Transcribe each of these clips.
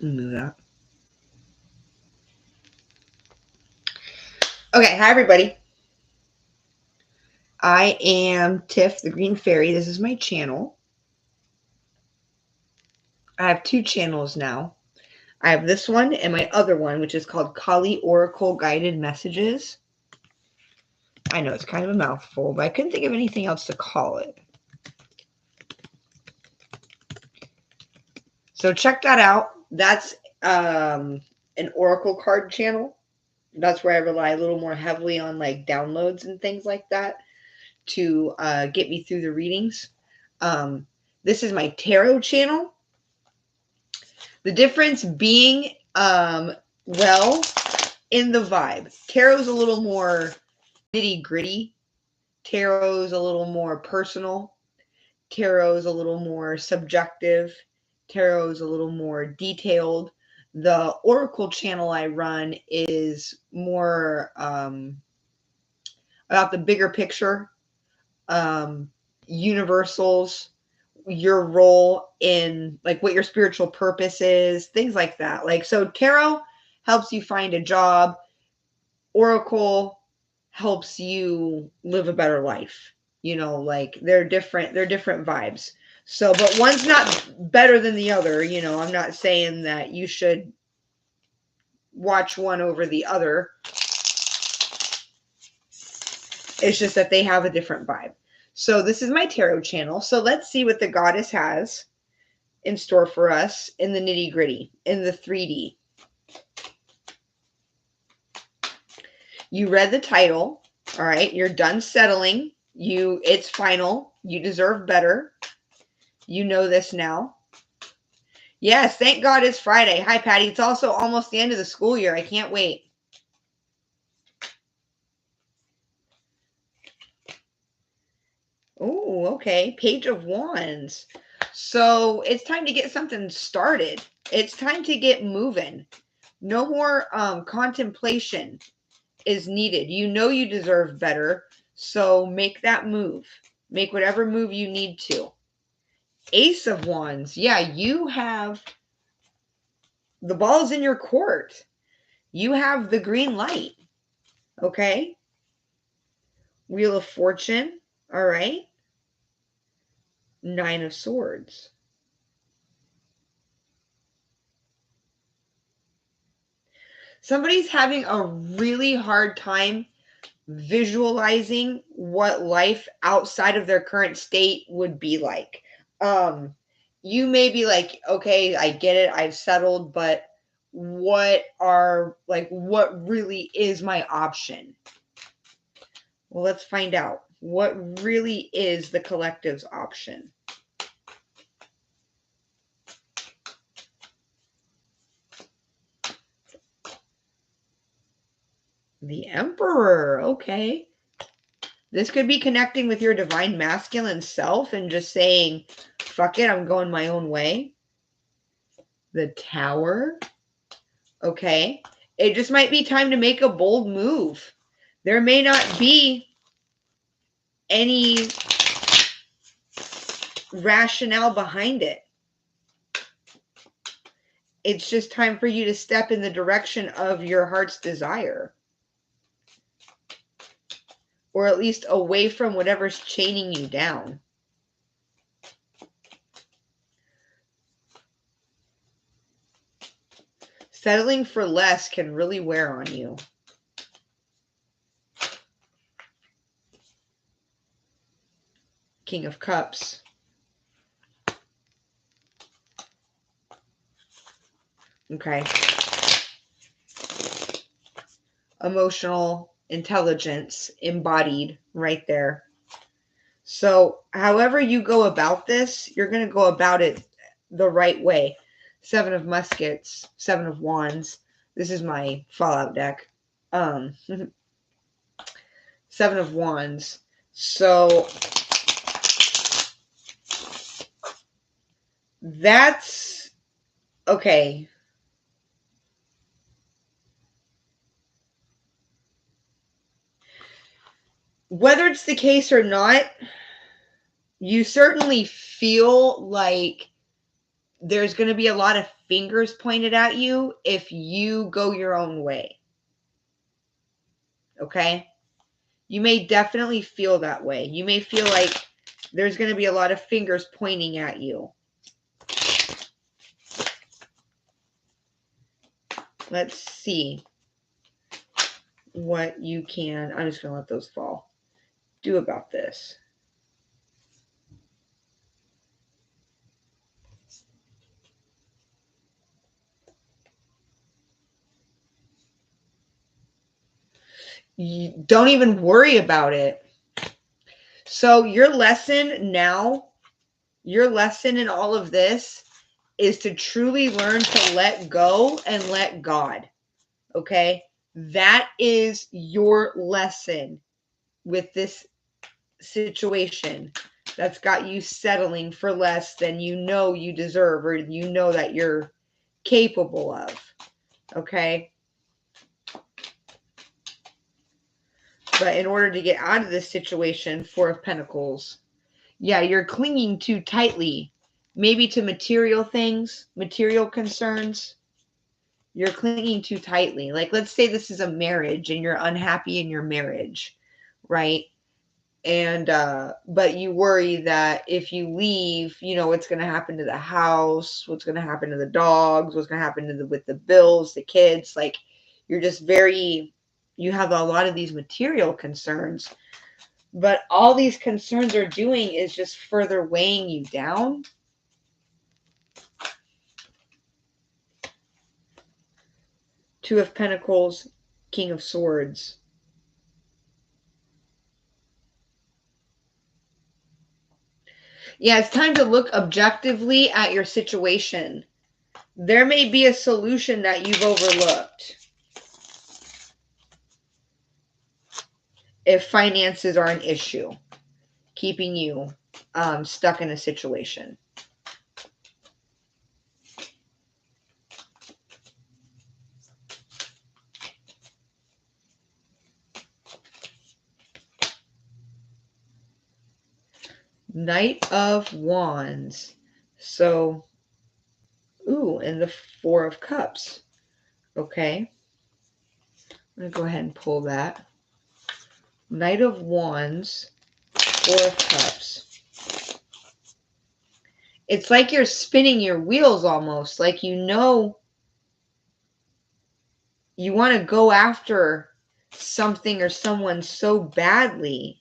Move that. Okay, hi everybody. I am Tiff, the Green Fairy. This is my channel. I have two channels now. I have this one and my other one, which is called Kali Oracle Guided Messages. I know it's kind of a mouthful, but I couldn't think of anything else to call it. So check that out. That's an Oracle card channel. That's where I rely a little more heavily on like downloads and things like that to get me through the readings. This is my tarot channel. The difference being, well, in the vibe. Tarot's a little more nitty gritty. Tarot's a little more personal. Tarot's a little more subjective. Tarot's a little more detailed. The Oracle channel I run is more about the bigger picture, universals, your role in like what your spiritual purpose is, things like that. Like, so tarot helps you find a job. Oracle helps you live a better life. You know, like they're different vibes. So, but one's not better than the other. You know, I'm not saying that you should watch one over the other. It's just that they have a different vibe. So this is my tarot channel. So let's see what the goddess has in store for us in the nitty gritty, in the 3D. You read the title. All right. You're done settling. It's final. You deserve better. You know this now. Yes. Thank God it's Friday. Hi, Patty. It's also almost the end of the school year. I can't wait. Oh, okay. Page of Wands. So it's time to get something started. It's time to get moving. No more contemplation is needed. You know you deserve better. So make that move. Make whatever move you need to. Ace of Wands. Yeah, you have the ball's in your court. You have the green light. Okay. Wheel of Fortune. All right. 9 of Swords. Somebody's having a really hard time visualizing what life outside of their current state would be like. You may be like, okay, I get it, I've settled, but what really is my option? Well, let's find out. What really is the collective's option? The Emperor. Okay. This could be connecting with your divine masculine self and just saying, fuck it, I'm going my own way. The Tower. Okay. It just might be time to make a bold move. There may not be any rationale behind it. It's just time for you to step in the direction of your heart's desire. Or at least away from whatever's chaining you down. Settling for less can really wear on you. King of Cups. Okay. Emotional intelligence embodied right there. So however you go about this, you're going to go about it the right way. 7 of Muskets, 7 of Wands. This is my Fallout deck. 7 of Wands. So that's okay. Whether it's the case or not, you certainly feel like there's going to be a lot of fingers pointed at you if you go your own way. Okay? You may definitely feel that way. You may feel like there's going to be a lot of fingers pointing at you. Let's see what you can, I'm just going to let those fall, do about this. You don't even worry about it. So your lesson now, your lesson in all of this is to truly learn to let go and let God. Okay? That is your lesson with this situation that's got you settling for less than you know you deserve or you know that you're capable of. Okay? But in order to get out of this situation, Four of Pentacles, yeah, you're clinging too tightly, maybe to material things, material concerns. You're clinging too tightly. Like, let's say this is a marriage and you're unhappy in your marriage, right? And, but you worry that if you leave, you know, what's going to happen to the house, what's going to happen to the dogs, what's going to happen to with the bills, the kids. Like, you're just very, you have a lot of these material concerns, but all these concerns are doing is just further weighing you down. Two of Pentacles, King of Swords. Yeah, it's time to look objectively at your situation. There may be a solution that you've overlooked. If finances are an issue, keeping you stuck in a situation. Knight of Wands. So, ooh, and the Four of Cups. Okay. I'm going to go ahead and pull that. Knight of Wands, Four of Cups. It's like you're spinning your wheels almost. Like, you know, you want to go after something or someone so badly.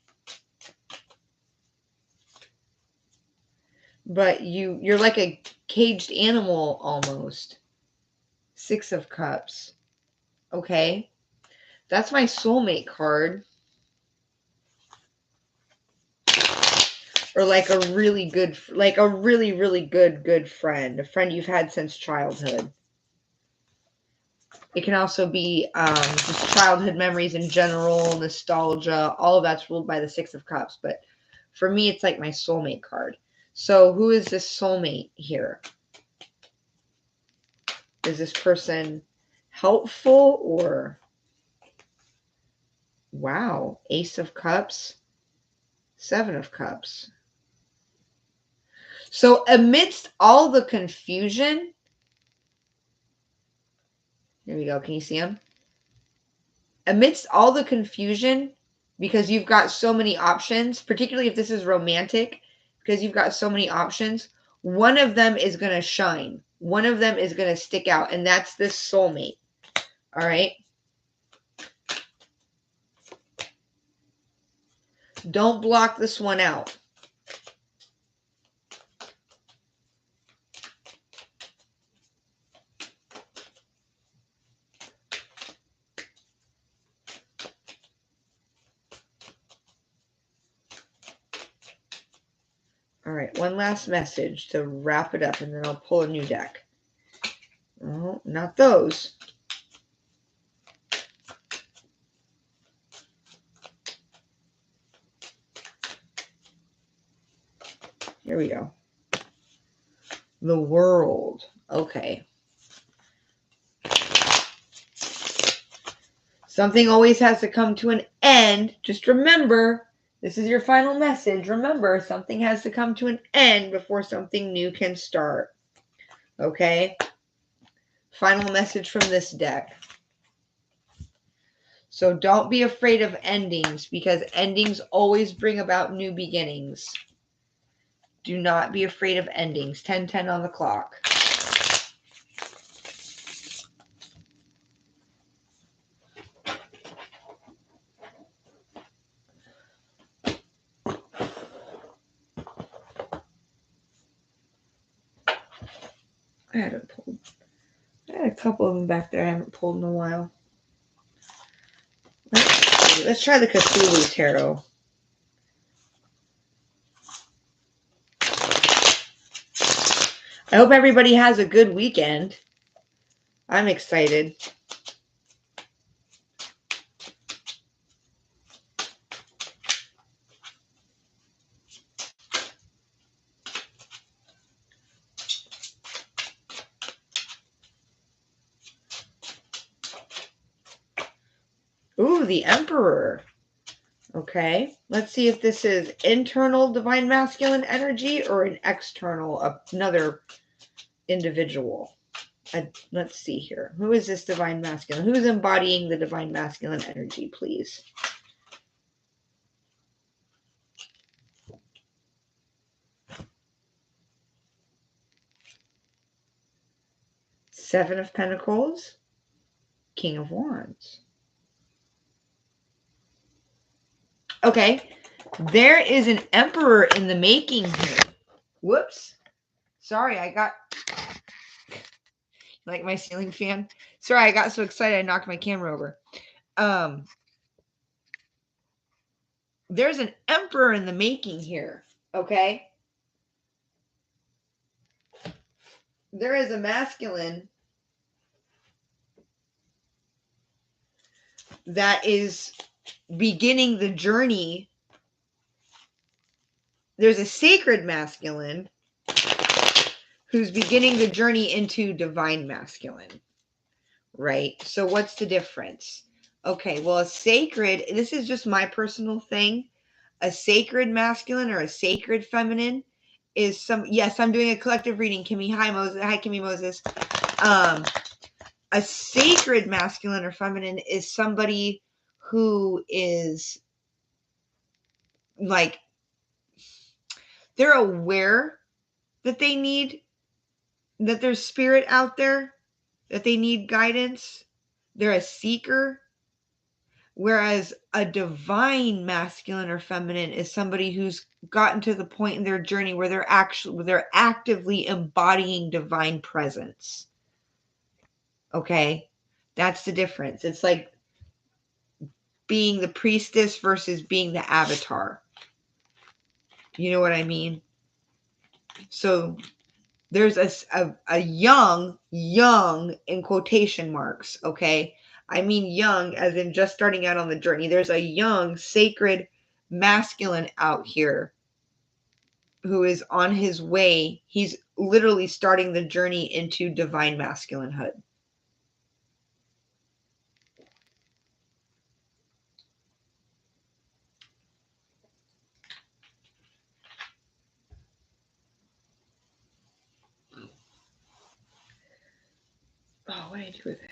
But you're like a caged animal almost. Six of Cups. Okay. That's my soulmate card. Or like a really good, like a really, really good friend. A friend you've had since childhood. It can also be just childhood memories in general, nostalgia. All of that's ruled by the Six of Cups. But for me, it's like my soulmate card. So who is this soulmate here? Is this person helpful or... Wow. Ace of Cups. Seven of Cups. So amidst all the confusion... Here we go. Can you see them? Amidst all the confusion, because you've got so many options, particularly if this is romantic, because you've got so many options, one of them is going to shine. One of them is going to stick out, and that's this soulmate. All right? Don't block this one out. All right, one last message to wrap it up, and then I'll pull a new deck. Oh, not those. Here we go. The World. Okay. Something always has to come to an end. Just remember, this is your final message. Remember, something has to come to an end before something new can start. Okay? Final message from this deck. So don't be afraid of endings, because endings always bring about new beginnings. Do not be afraid of endings. 10:10 on the clock. I had a couple of them back there I haven't pulled in a while. Let's try the Cthulhu Tarot. I hope everybody has a good weekend. I'm excited. Ooh, the Emperor. Okay, let's see if this is internal divine masculine energy or an external, another individual. Let's see here. Who is this divine masculine? Who's embodying the divine masculine energy, please? Seven of Pentacles, King of Wands. Okay, there is an Emperor in the making here. Whoops. Sorry, I got... Like my ceiling fan? Sorry, I got so excited I knocked my camera over. There's an Emperor in the making here, okay? There is a masculine that is beginning the journey. There's a sacred masculine who's beginning the journey into divine masculine, right? So what's the difference? Okay, well, a sacred, this is just my personal thing. A sacred masculine or a sacred feminine is yes, I'm doing a collective reading, Kimmy. Hi, Moses. Hi, Kimmy Moses. A sacred masculine or feminine is somebody who is like, they're aware that that there's spirit out there, that they need guidance. They're a seeker. Whereas a divine masculine or feminine is somebody who's gotten to the point in their journey where they're actively embodying divine presence. Okay? That's the difference. It's like being the priestess versus being the avatar. You know what I mean? So there's a young in quotation marks, okay? I mean young as in just starting out on the journey. There's a young sacred masculine out here who is on his way. He's literally starting the journey into divine masculinehood. Oh, what did I do with it?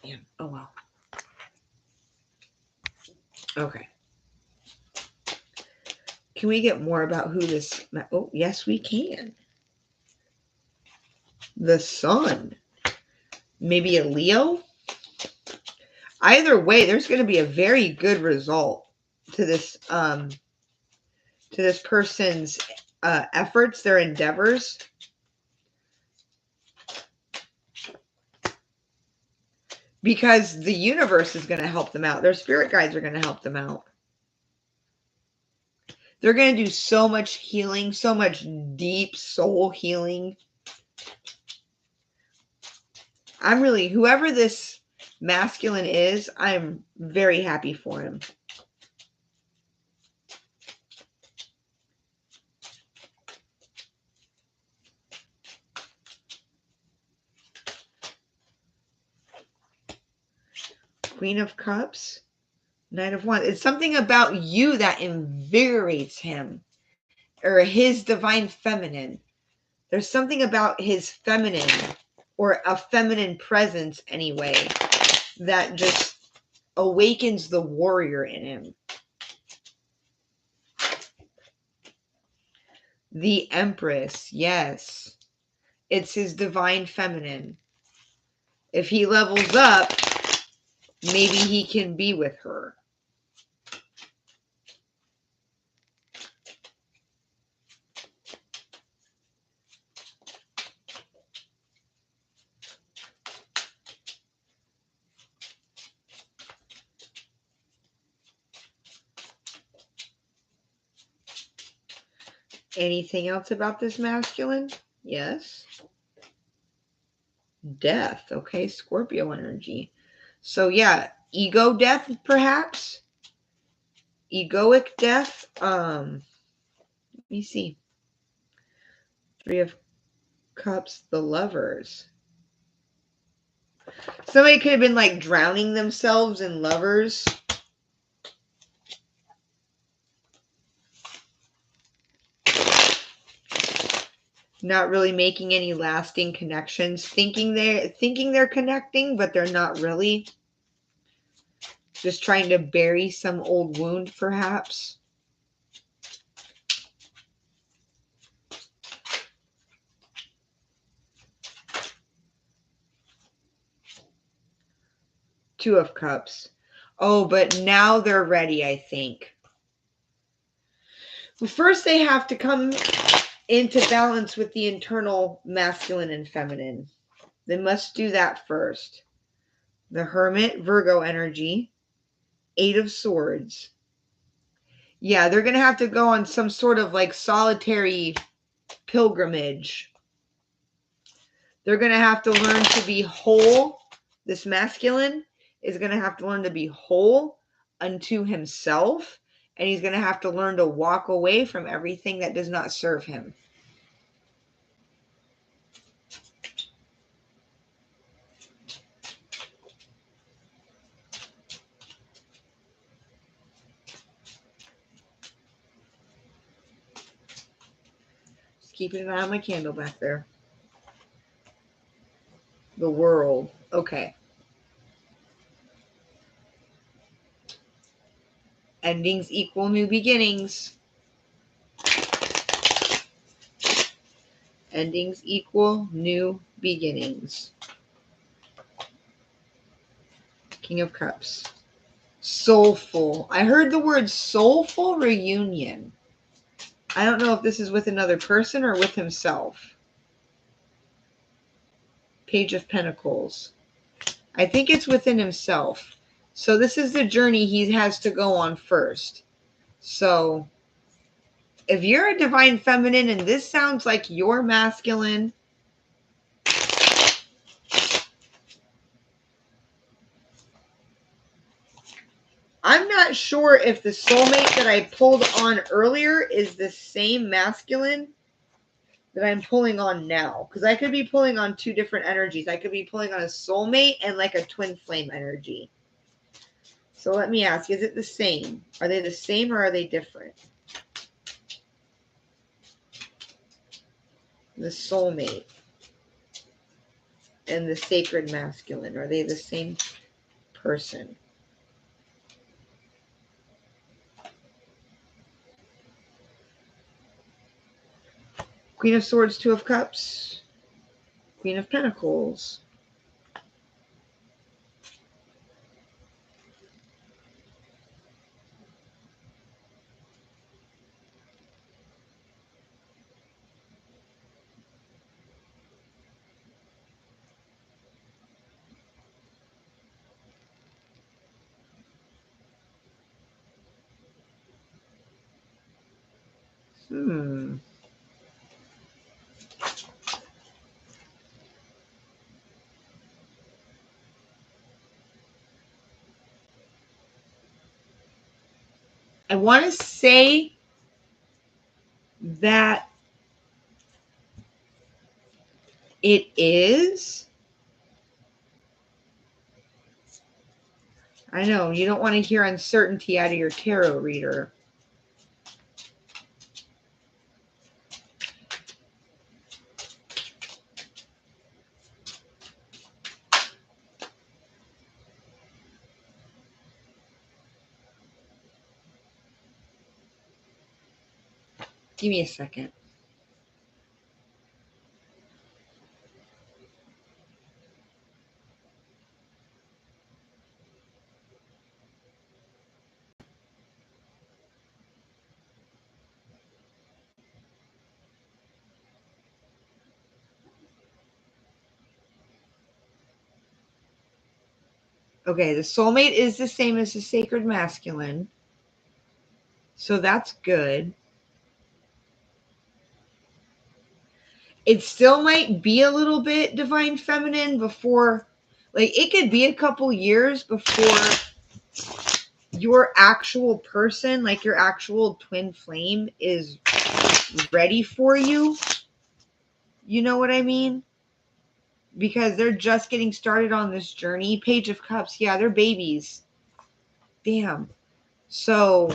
Yeah. Oh, well. Okay. Can we get more about who this... Oh, yes, we can. The Sun. Maybe a Leo? Either way, there's going to be a very good result to this person's efforts, their endeavors. Because the universe is going to help them out. Their spirit guides are going to help them out. They're going to do so much healing, so much deep soul healing. Whoever this masculine is, I'm very happy for him. Queen of Cups, Knight of Wands. It's something about you that invigorates him, or his divine feminine There's something about his feminine, or a feminine presence anyway, that just awakens the warrior in him. The Empress, yes. It's his divine feminine. If he levels up, maybe he can be with her. Anything else about this masculine? Yes. Death. Okay, Scorpio energy. So yeah, ego death, perhaps. Egoic death. Let me see. Three of Cups, the Lovers. Somebody could have been like drowning themselves in lovers. Not really making any lasting connections, thinking they're connecting, but they're not really. Just trying to bury some old wound, perhaps. Two of Cups. Oh, but now they're ready, I think. Well, first they have to come into balance with the internal masculine and feminine. They must do that first. The Hermit, Virgo energy. Eight of Swords. Yeah, they're going to have to go on some sort of like solitary pilgrimage. They're going to have to learn to be whole. This masculine is going to have to learn to be whole unto himself. And he's going to have to learn to walk away from everything that does not serve him. Just keeping an eye on my candle back there. The World. Okay. Endings equal new beginnings. Endings equal new beginnings. King of Cups. Soulful. I heard the word soulful reunion. I don't know if this is with another person or with himself. Page of Pentacles. I think it's within himself. So this is the journey he has to go on first. So if you're a divine feminine and this sounds like your masculine, I'm not sure if the soulmate that I pulled on earlier is the same masculine that I'm pulling on now. Because I could be pulling on two different energies. I could be pulling on a soulmate and like a twin flame energy. So let me ask, is it the same? Are they the same or are they different? The soulmate and the sacred masculine, are they the same person? Queen of Swords, Two of Cups, Queen of Pentacles. I want to say that it is. I know, you don't want to hear uncertainty out of your tarot reader. Give me a second. Okay, the soulmate is the same as the sacred masculine. So that's good. It still might be a little bit divine feminine before, like, it could be a couple years before your actual person, like your actual twin flame, is ready for you. You know what I mean? Because they're just getting started on this journey. Page of Cups, yeah, they're babies. Damn. So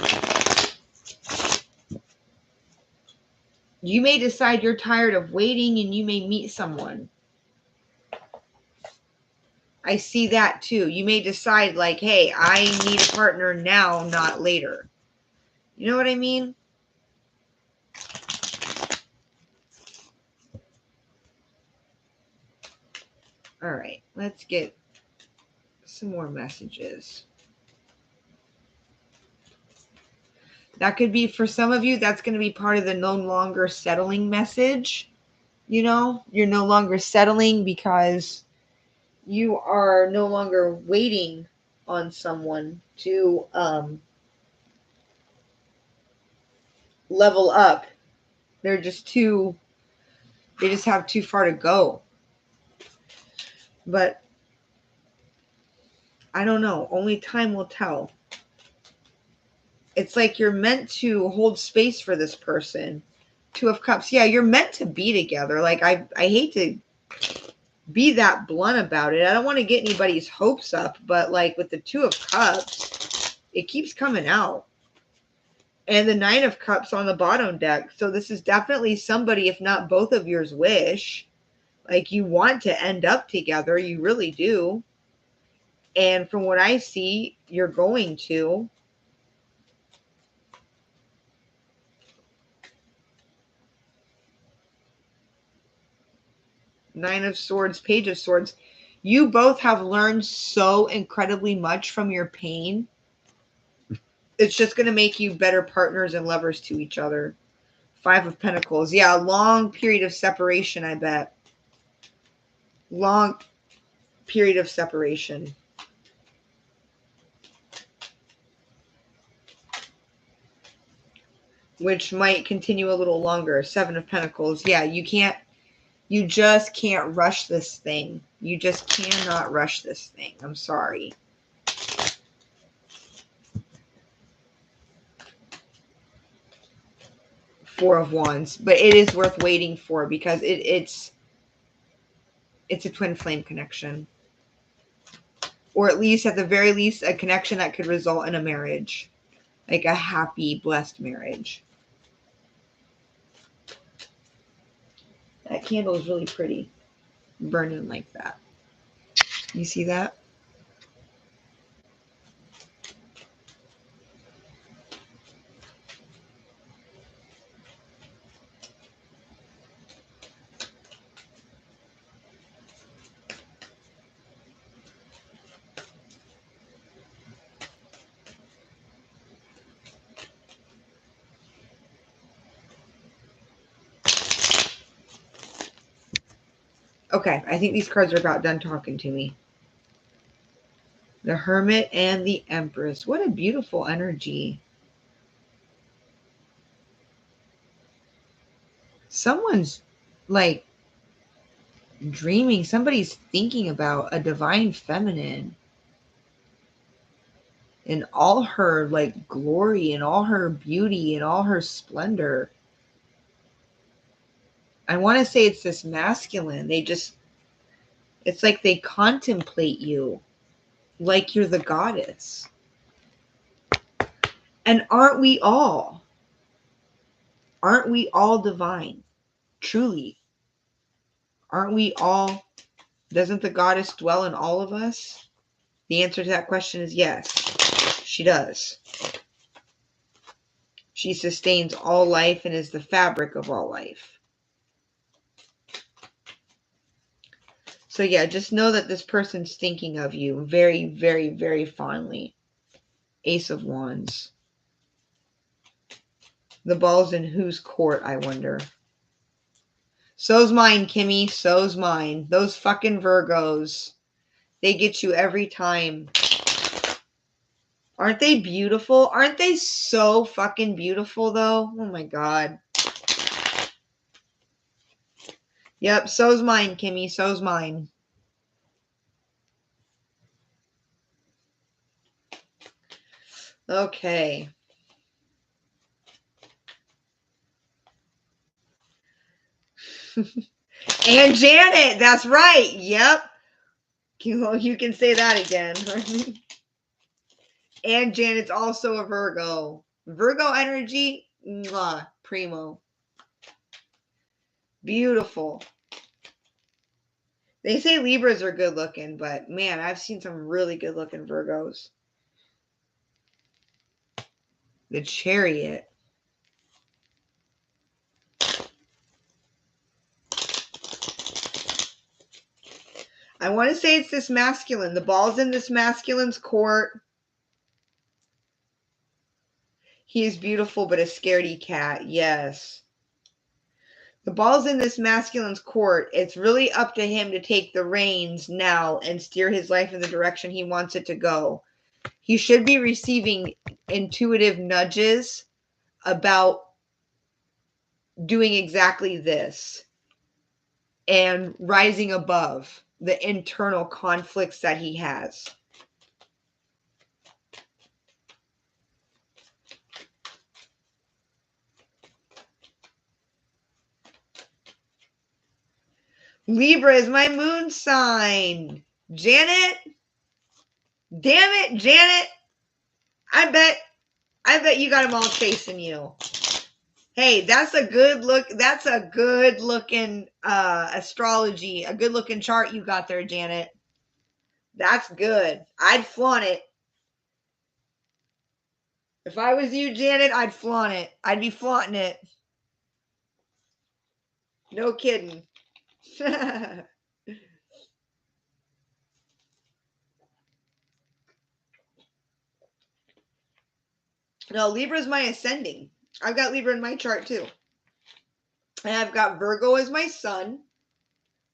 you may decide you're tired of waiting and you may meet someone. I see that too. You may decide, like, hey, I need a partner now, not later. You know what I mean? All right, let's get some more messages. That could be, for some of you, that's going to be part of the no longer settling message. You know, you're no longer settling because you are no longer waiting on someone to level up. They just have too far to go. But I don't know. Only time will tell. It's like you're meant to hold space for this person. Two of Cups. Yeah, you're meant to be together. Like, I hate to be that blunt about it. I don't want to get anybody's hopes up, but like with the Two of Cups, it keeps coming out. And the Nine of Cups on the bottom deck. So this is definitely somebody, if not both of yours, wish. Like, you want to end up together. You really do. And from what I see, you're going to. Nine of Swords, Page of Swords. You both have learned so incredibly much from your pain. It's just going to make you better partners and lovers to each other. Five of Pentacles. Yeah, a long period of separation, I bet. Long period of separation. Which might continue a little longer. Seven of Pentacles. Yeah, you just can't rush this thing. You just cannot rush this thing. I'm sorry. Four of Wands. But it is worth waiting for because it's a twin flame connection. Or at least, at the very least, a connection that could result in a marriage. Like a happy, blessed marriage. That candle is really pretty. Burning like that. You see that? Okay, I think these cards are about done talking to me. The Hermit and the Empress. What a beautiful energy. Someone's like dreaming. Somebody's thinking about a divine feminine in all her like glory and all her beauty and all her splendor. I want to say it's this masculine. It's like they contemplate you like you're the goddess. And aren't we all? Aren't we all divine? Truly. Aren't we all? Doesn't the goddess dwell in all of us? The answer to that question is yes. She does. She sustains all life and is the fabric of all life. So yeah, just know that this person's thinking of you very, very, very fondly. Ace of Wands. The ball's in whose court, I wonder? So's mine, Kimmy. So's mine. Those fucking Virgos. They get you every time. Aren't they beautiful? Aren't they so fucking beautiful, though? Oh, my God. Yep, so's mine, Kimmy. So's mine. Okay. And Janet, that's right. Yep. You can say that again. And Janet's also a Virgo. Virgo energy, mwah, primo. Beautiful. They say Libras are good looking, but man, I've seen some really good looking Virgos. The Chariot. I want to say it's this masculine. The ball's in this masculine's court. He is beautiful, but a scaredy cat. Yes. The ball's in this masculine's court. It's really up to him to take the reins now and steer his life in the direction he wants it to go. He should be receiving intuitive nudges about doing exactly this and rising above the internal conflicts that he has. Libra is my moon sign. Janet? Damn it, Janet. I bet you got them all chasing you. Hey, that's a good look. That's a good looking astrology, a good looking chart you got there, Janet. That's good. I'd flaunt it. If I was you, Janet, I'd flaunt it. I'd be flaunting it. No kidding. No, Libra is my ascending. I've got Libra in my chart too. And I've got Virgo as my sun.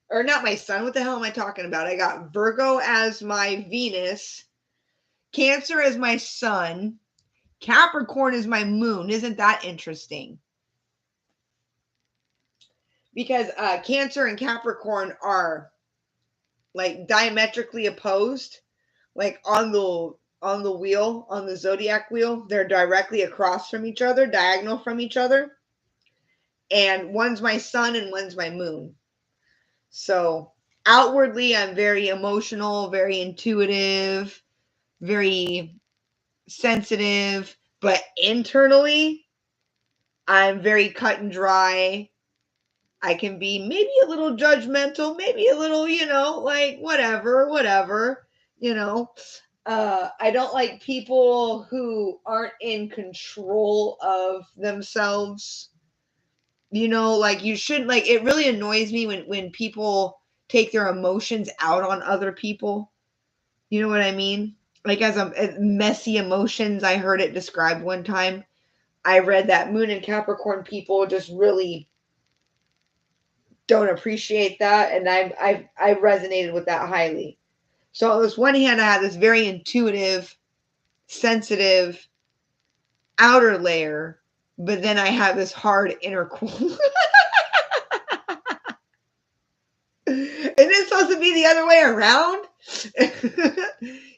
Or not my sun. What the hell am I talking about? I got Virgo as my Venus. Cancer as my sun. Capricorn is my moon. Isn't that interesting? Because Cancer and Capricorn are like diametrically opposed. Like on the wheel, on the zodiac wheel, they're directly across from each other, diagonal from each other. And one's my sun and one's my moon. So outwardly, I'm very emotional, very intuitive, very sensitive, but internally, I'm very cut and dry. I can be maybe a little judgmental, maybe a little, like whatever, I don't like people who aren't in control of themselves. Like you shouldn't, like, it really annoys me when people take their emotions out on other people. You know what I mean? Like as messy emotions, I heard it described one time. I read that Moon and Capricorn people just really don't appreciate that, and I resonated with that highly. So on this one hand, I have this very intuitive, sensitive outer layer, but then I have this hard inner core. Isn't it supposed to be the other way around?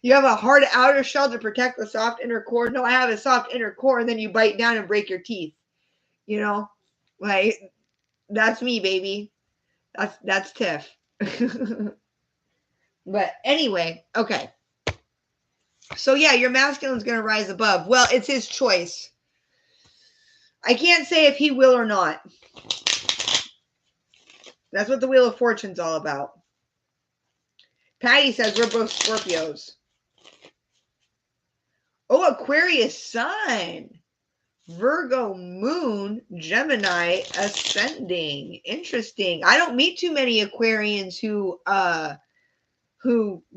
You have a hard outer shell to protect the soft inner core. No, I have a soft inner core, and then you bite down and break your teeth. Like that's me, baby. That's Tiff. But anyway, okay. So yeah, your masculine's going to rise above. Well, it's his choice. I can't say if he will or not. That's what the Wheel of Fortune's all about. Patty says we're both Scorpios. Oh, Aquarius sun. Virgo moon, Gemini ascending. Interesting. I don't meet too many Aquarians who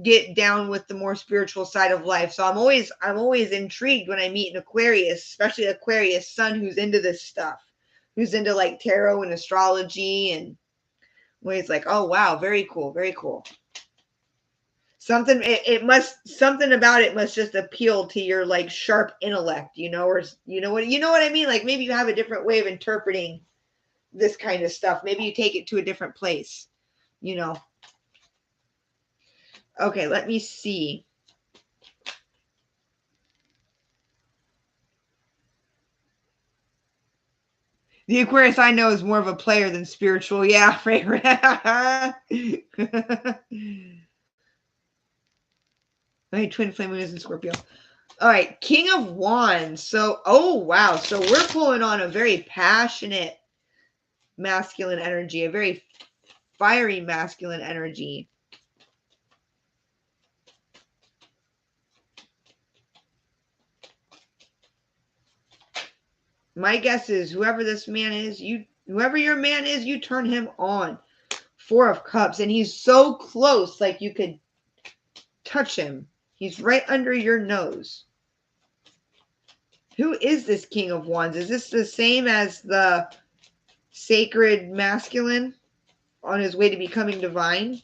get down with the more spiritual side of life. So I'm always intrigued when I meet an Aquarius, especially Aquarius sun who's into this stuff, who's into like tarot and astrology, and when it's like, oh wow, very cool, very cool. Something something about it must just appeal to your like sharp intellect, or you know what I mean? Like maybe you have a different way of interpreting this kind of stuff. Maybe you take it to a different place, Okay, let me see. The Aquarius I know is more of a player than spiritual. Yeah, right. My twin flame moon is in Scorpio. All right, King of Wands. So, oh wow. So we're pulling on a very passionate masculine energy, a very fiery masculine energy. My guess is whoever this man is, whoever your man is, you turn him on. Four of Cups, and he's so close, like you could touch him. He's right under your nose. Who is this King of Wands? Is this the same as the sacred masculine on his way to becoming divine?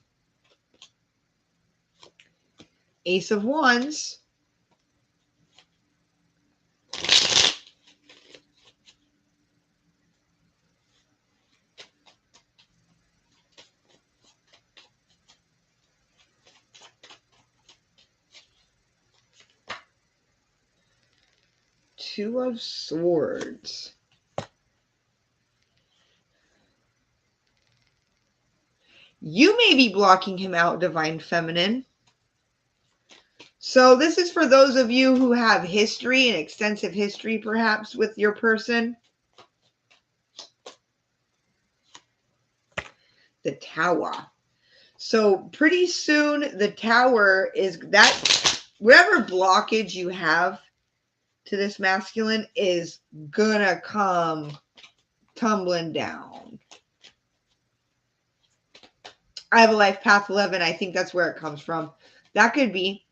Ace of Wands. Two of Swords. You may be blocking him out, Divine Feminine. So this is for those of you who have history, an extensive history perhaps with your person. The Tower. So pretty soon the Tower is that whatever blockage you have to this masculine is gonna come tumbling down. I have a life path 11. I think that's where it comes from. That could be.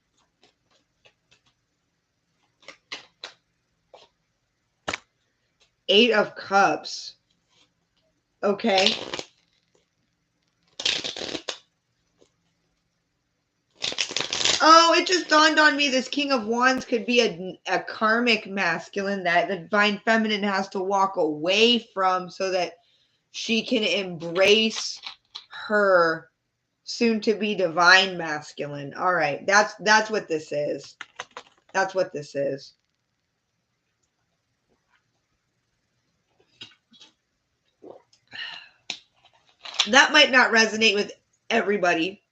Eight of Cups. Okay. Oh, it just dawned on me this King of Wands could be a karmic masculine that the Divine Feminine has to walk away from so that she can embrace her soon-to-be divine masculine. All right, that's what this is. That's what this is. That might not resonate with everybody.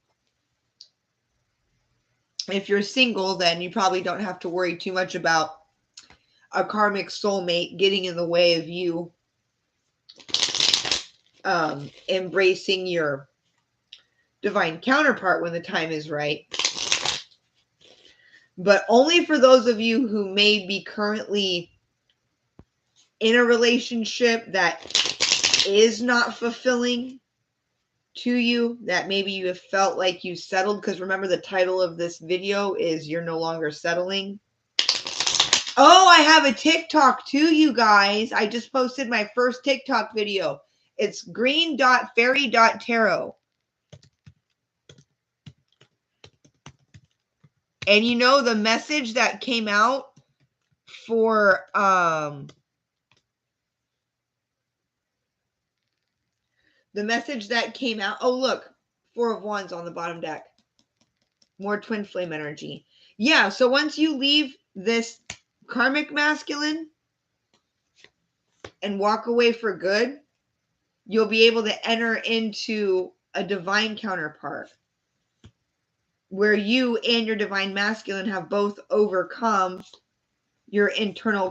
If you're single, then you probably don't have to worry too much about a karmic soulmate getting in the way of you embracing your divine counterpart when the time is right. But only for those of you who may be currently in a relationship that is not fulfilling to you, that maybe you have felt like you settled, because remember the title of this video is You're No Longer Settling. Oh, I have a TikTok too, you guys. I just posted my first TikTok video. It's green.fairy.tarot. And you know the message that came out for the message that came out. Oh, look, Four of Wands on the bottom deck. More twin flame energy. Yeah, so once you leave this karmic masculine and walk away for good, you'll be able to enter into a divine counterpart where you and your divine masculine have both overcome your internal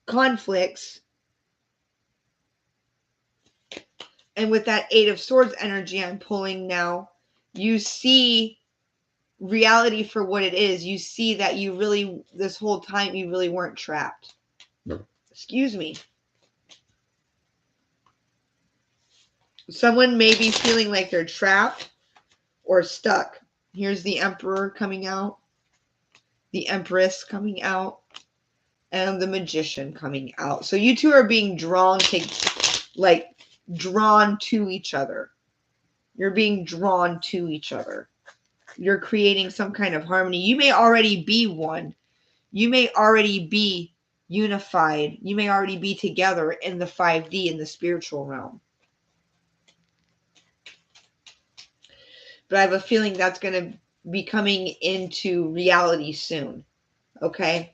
conflicts. And with that Eight of Swords energy I'm pulling now, you see reality for what it is. You see that you really, this whole time, you really weren't trapped. Excuse me. Someone may be feeling like they're trapped or stuck. Here's the Emperor coming out, the Empress coming out, and the Magician coming out. So you two are being drawn to each other. You're being drawn to each other. You're creating some kind of harmony. You may already be one. You may already be unified. You may already be together in the 5D, in the spiritual realm. But I have a feeling that's going to be coming into reality soon. Okay?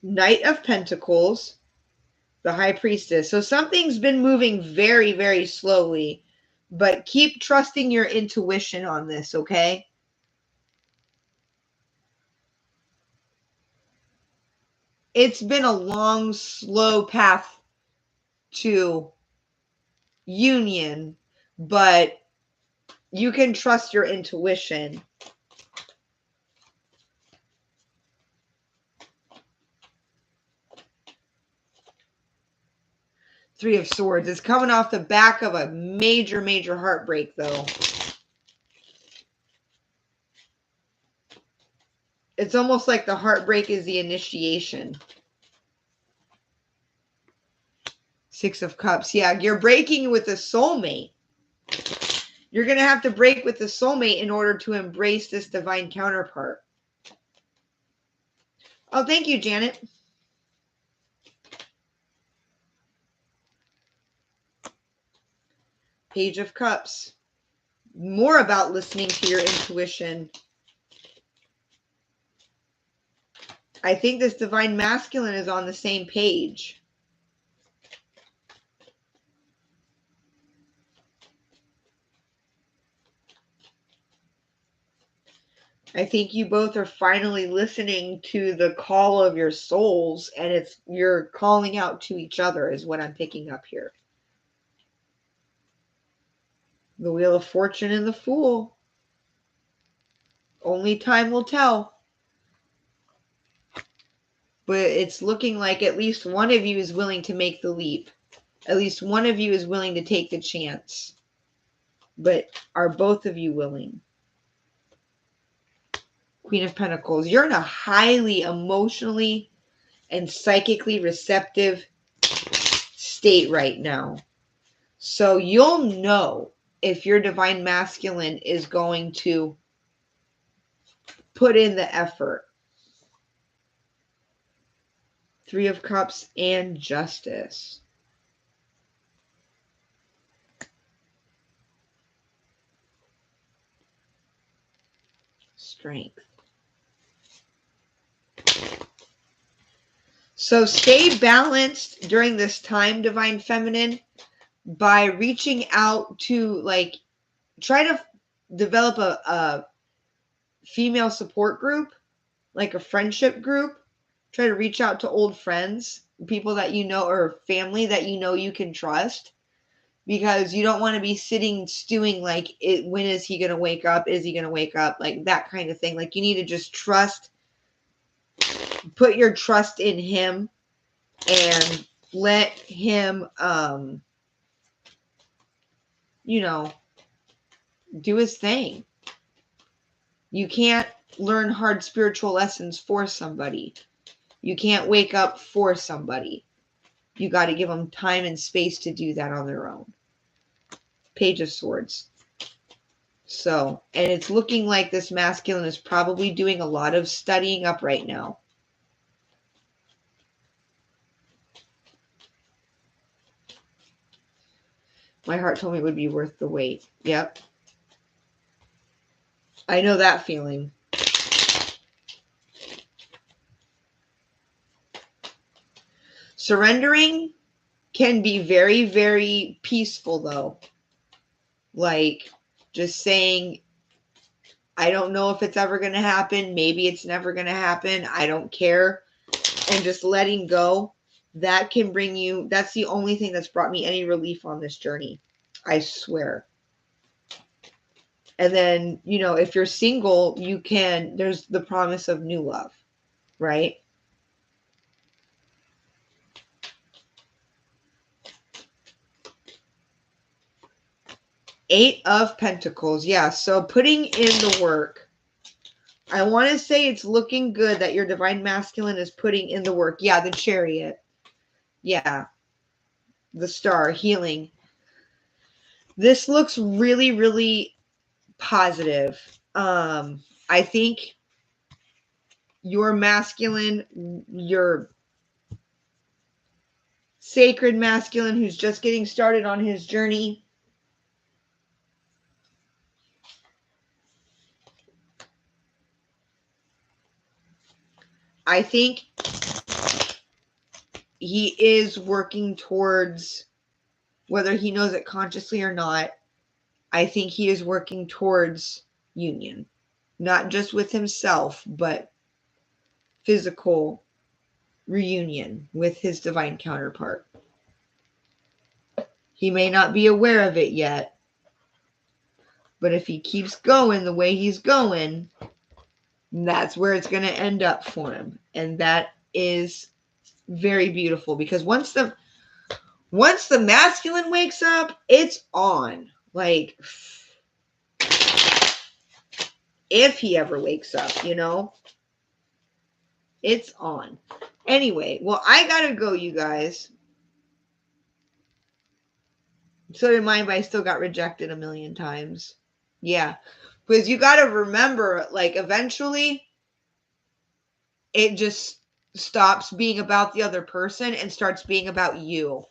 Knight of Pentacles, the High Priestess. So something's been moving very, very slowly, but keep trusting your intuition on this, okay? It's been a long, slow path to union, but you can trust your intuition. Three of Swords is coming off the back of a major, major heartbreak, though. It's almost like the heartbreak is the initiation. Six of Cups. Yeah, you're breaking with a soulmate. You're going to have to break with the soulmate in order to embrace this divine counterpart. Oh, thank you, Janet. Page of Cups. More about listening to your intuition. I think this divine masculine is on the same page. I think you both are finally listening to the call of your souls, and you're calling out to each other is what I'm picking up here. The Wheel of Fortune and the Fool. Only time will tell. But it's looking like at least one of you is willing to make the leap. At least one of you is willing to take the chance. But are both of you willing? Queen of Pentacles. You're in a highly emotionally and psychically receptive state right now. So you'll know if your divine masculine is going to put in the effort. Three of Cups and Justice. Strength. So stay balanced during this time, Divine Feminine, by reaching out to, like, try to develop a female support group, like a friendship group. Try to reach out to old friends, people that you know, or family that you know you can trust, because you don't want to be sitting stewing like, when is he going to wake up? Is he going to wake up? Like that kind of thing. Like you need to just trust, put your trust in him and let him, you know, do his thing. You can't learn hard spiritual lessons for somebody. You can't wake up for somebody. You got to give them time and space to do that on their own. Page of Swords. So, and it's looking like this masculine is probably doing a lot of studying up right now. My heart told me it would be worth the wait. Yep. I know that feeling. Surrendering can be very, very peaceful, though. Like just saying, I don't know if it's ever going to happen. Maybe it's never going to happen. I don't care. And just letting go. That can bring you, that's the only thing that's brought me any relief on this journey. I swear. And then, you know, if you're single, there's the promise of new love, right? Eight of Pentacles. Yeah. So putting in the work. I want to say it's looking good that your divine masculine is putting in the work. Yeah. The Chariot. Yeah. The Star. Healing. This looks really, really positive. I think your masculine, your sacred masculine who's just getting started on his journey, I think he is working towards, whether he knows it consciously or not, I think he is working towards union, not just with himself, but physical reunion with his divine counterpart. He may not be aware of it yet, but if he keeps going the way he's going, that's where it's going to end up for him. And that is very beautiful, because once the masculine wakes up, it's on. Like, if he ever wakes up, you know, it's on. Anyway, well, I gotta go, you guys. So did mine, but I still got rejected a million times. Yeah, because you gotta remember, like, eventually it just stops being about the other person and starts being about you.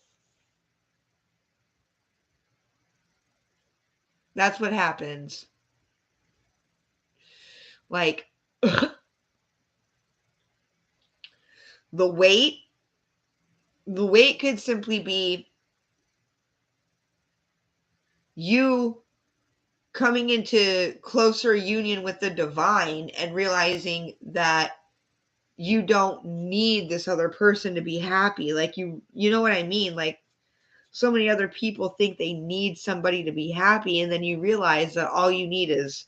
That's what happens. Like, the weight could simply be you coming into closer union with the divine and realizing that you don't need this other person to be happy. Like, you know what I mean? Like, so many other people think they need somebody to be happy, and then you realize that all you need is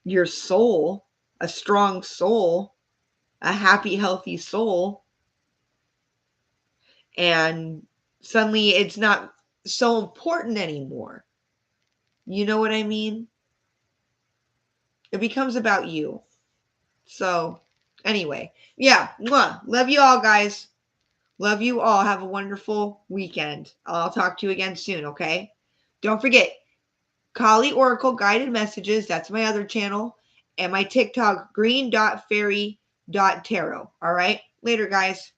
your soul, a strong soul, a happy, healthy soul. And suddenly it's not so important anymore. You know what I mean? It becomes about you. So, anyway, yeah, love you all, guys. Love you all. Have a wonderful weekend. I'll talk to you again soon, okay? Don't forget, Kali Oracle Guided Messages. That's my other channel. And my TikTok, green.fairy.tarot. All right? Later, guys.